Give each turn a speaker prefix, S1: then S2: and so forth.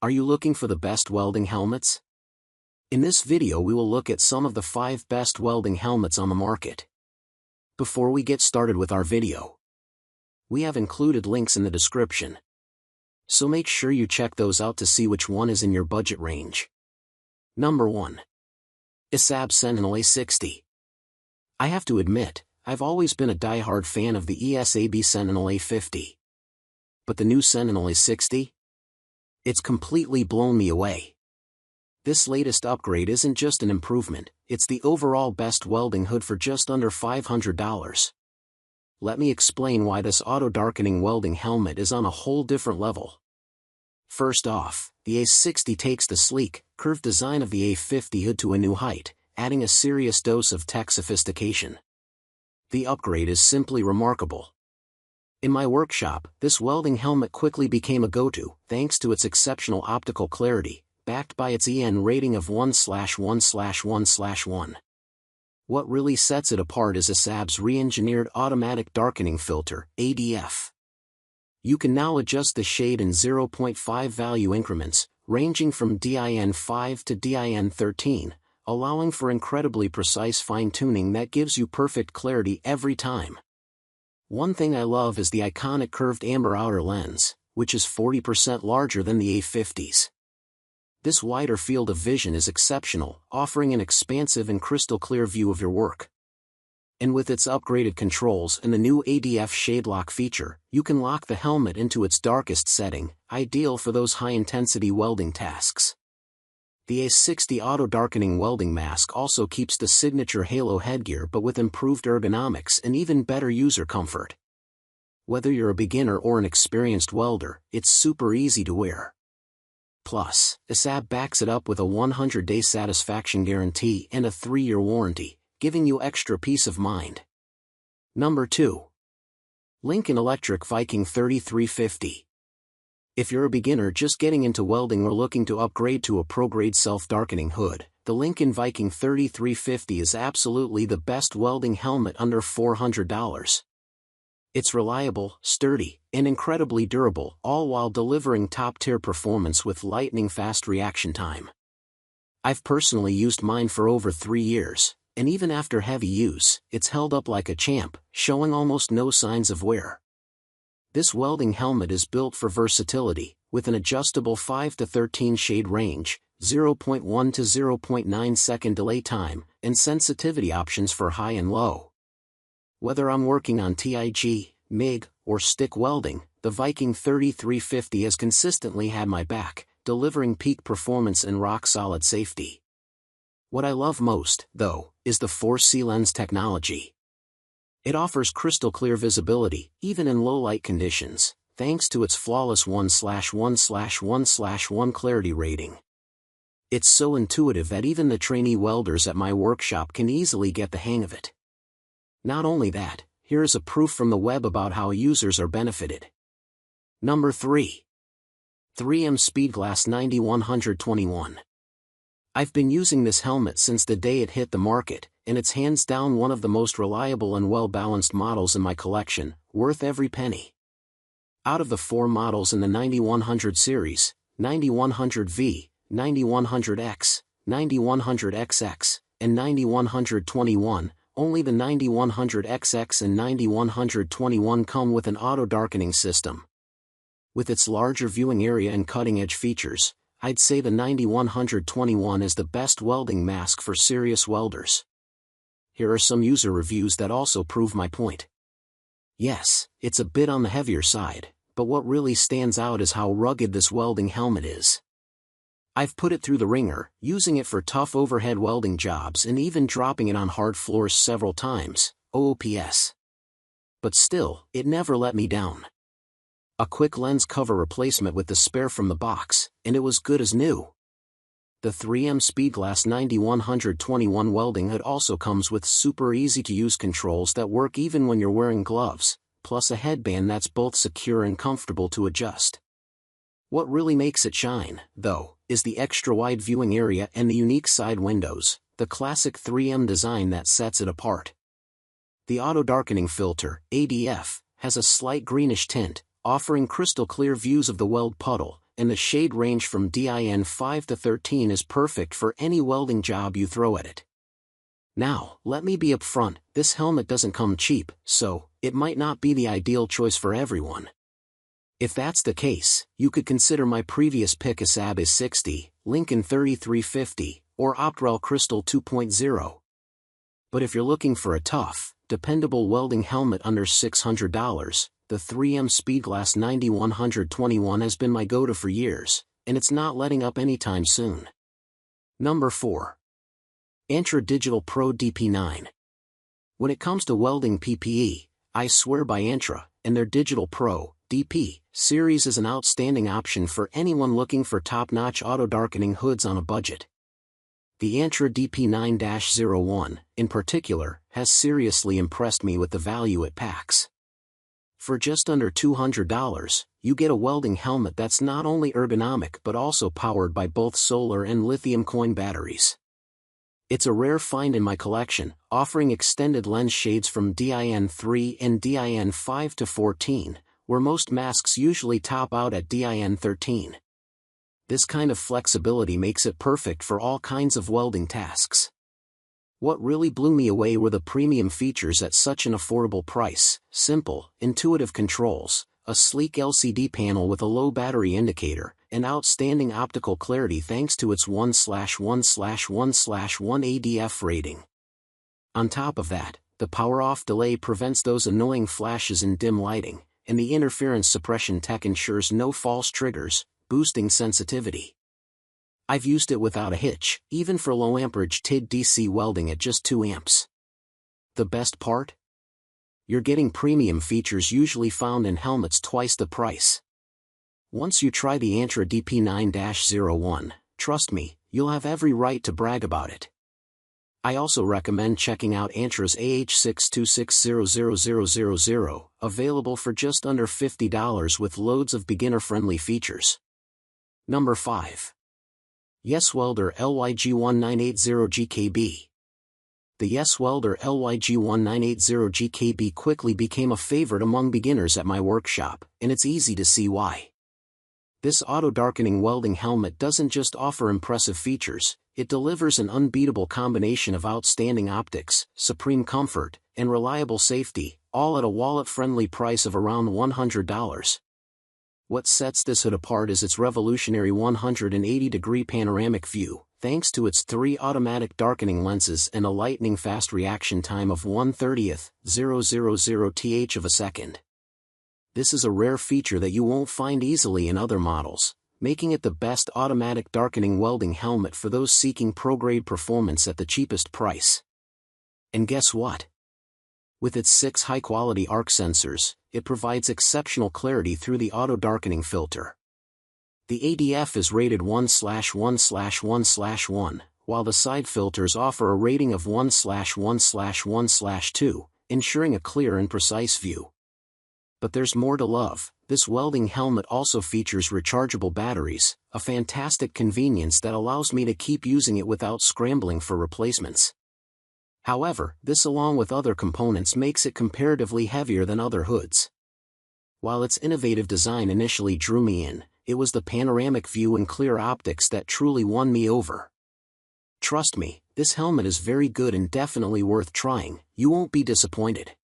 S1: Are you looking for the best welding helmets? In this video we will look at some of the 5 best welding helmets on the market. Before we get started with our video, we have included links in the description, so make sure you check those out to see which one is in your budget range. Number 1. ESAB Sentinel A60. I have to admit, I've always been a die-hard fan of the ESAB Sentinel A50. But the new Sentinel A60? It's completely blown me away. This latest upgrade isn't just an improvement, it's the overall best welding hood for just under $500. Let me explain why this auto-darkening welding helmet is on a whole different level. First off, the A60 takes the sleek, curved design of the A50 hood to a new height, adding a serious dose of tech sophistication. The upgrade is simply remarkable. In my workshop, this welding helmet quickly became a go-to, thanks to its exceptional optical clarity, backed by its EN rating of 1/1/1/1/1. What really sets it apart is ESAB's re-engineered automatic darkening filter, ADF. You can now adjust the shade in 0.5 value increments, ranging from DIN5 to DIN13, allowing for incredibly precise fine-tuning that gives you perfect clarity every time. One thing I love is the iconic curved amber outer lens, which is 40% larger than the A50's. This wider field of vision is exceptional, offering an expansive and crystal clear view of your work. And with its upgraded controls and the new ADF shade lock feature, you can lock the helmet into its darkest setting, ideal for those high-intensity welding tasks. The A60 auto-darkening welding mask also keeps the signature halo headgear but with improved ergonomics and even better user comfort. Whether you're a beginner or an experienced welder, it's super easy to wear. Plus, ESAB backs it up with a 100-day satisfaction guarantee and a 3-year warranty, giving you extra peace of mind. Number 2. Lincoln Electric Viking 3350. If you're a beginner just getting into welding or looking to upgrade to a pro-grade self-darkening hood, the Lincoln Viking 3350 is absolutely the best welding helmet under $400. It's reliable, sturdy, and incredibly durable, all while delivering top-tier performance with lightning-fast reaction time. I've personally used mine for over 3 years, and even after heavy use, it's held up like a champ, showing almost no signs of wear. This welding helmet is built for versatility, with an adjustable 5 to 13 shade range, 0.1 to 0.9 second delay time, and sensitivity options for high and low. Whether I'm working on TIG, MIG, or stick welding, the Viking 3350 has consistently had my back, delivering peak performance and rock-solid safety. What I love most, though, is the 4C lens technology. It offers crystal clear visibility, even in low light conditions, thanks to its flawless 1/1/1/1 clarity rating. It's so intuitive that even the trainee welders at my workshop can easily get the hang of it. Not only that, here is a proof from the web about how users are benefited. Number 3. 3M Speedglas 9121. I've been using this helmet since the day it hit the market, and it's hands down one of the most reliable and well-balanced models in my collection, worth every penny. Out of the 4 models in the 9100 series, 9100V, 9100X, 9100XX, and 9121, only the 9100XX and 9121 come with an auto-darkening system. With its larger viewing area and cutting-edge features, I'd say the 9121 is the best welding mask for serious welders. Here are some user reviews that also prove my point. Yes, it's a bit on the heavier side, but what really stands out is how rugged this welding helmet is. I've put it through the ringer, using it for tough overhead welding jobs and even dropping it on hard floors several times, OOPS. But still, it never let me down. A quick lens cover replacement with the spare from the box, and it was good as new. The 3M Speedglas 9121 welding hood also comes with super easy-to-use controls that work even when you're wearing gloves, plus a headband that's both secure and comfortable to adjust. What really makes it shine, though, is the extra-wide viewing area and the unique side windows, the classic 3M design that sets it apart. The auto-darkening filter, ADF, has a slight greenish tint, offering crystal clear views of the weld puddle, and the shade range from DIN 5 to 13 is perfect for any welding job you throw at it. Now, let me be upfront, this helmet doesn't come cheap, so it might not be the ideal choice for everyone. If that's the case, you could consider my previous pick ASAB A60, Lincoln 3350, or Optrel Crystal 2.0. But if you're looking for a tough, dependable welding helmet under $600, the 3M Speedglas 9121 has been my go-to for years, and it's not letting up anytime soon. Number 4. Antra Digital Pro DP9. When it comes to welding PPE, I swear by Antra, and their Digital Pro DP series is an outstanding option for anyone looking for top-notch auto-darkening hoods on a budget. The Antra DP9-01, in particular, has seriously impressed me with the value it packs. For just under $200, you get a welding helmet that's not only ergonomic but also powered by both solar and lithium coin batteries. It's a rare find in my collection, offering extended lens shades from DIN 3 and DIN 5 to 14, where most masks usually top out at DIN 13. This kind of flexibility makes it perfect for all kinds of welding tasks. What really blew me away were the premium features at such an affordable price: simple, intuitive controls, a sleek LCD panel with a low battery indicator, and outstanding optical clarity thanks to its 1/1/1/1 ADF rating. On top of that, the power-off delay prevents those annoying flashes in dim lighting, and the interference suppression tech ensures no false triggers, boosting sensitivity. I've used it without a hitch, even for low-amperage TIG DC welding at just 2 amps. The best part? You're getting premium features usually found in helmets twice the price. Once you try the Antra DP9-01, trust me, you'll have every right to brag about it. I also recommend checking out Antra's AH6260000, available for just under $50 with loads of beginner-friendly features. Number 5. Yeswelder LYG1980GK-B. The Yeswelder LYG1980GK-B quickly became a favorite among beginners at my workshop, and it's easy to see why. This auto-darkening welding helmet doesn't just offer impressive features, it delivers an unbeatable combination of outstanding optics, supreme comfort, and reliable safety, all at a wallet-friendly price of around $100. What sets this hood apart is its revolutionary 180-degree panoramic view, thanks to its 3 automatic darkening lenses and a lightning-fast reaction time of 1/30,000th of a second. This is a rare feature that you won't find easily in other models, making it the best automatic darkening welding helmet for those seeking pro-grade performance at the cheapest price. And guess what? With its 6 high-quality arc sensors, it provides exceptional clarity through the auto-darkening filter. The ADF is rated 1/1/1/1/1, while the side filters offer a rating of 1/1/1/2, ensuring a clear and precise view. But there's more to love. This welding helmet also features rechargeable batteries, a fantastic convenience that allows me to keep using it without scrambling for replacements. However, this along with other components makes it comparatively heavier than other hoods. While its innovative design initially drew me in, it was the panoramic view and clear optics that truly won me over. Trust me, this helmet is very good and definitely worth trying. You won't be disappointed.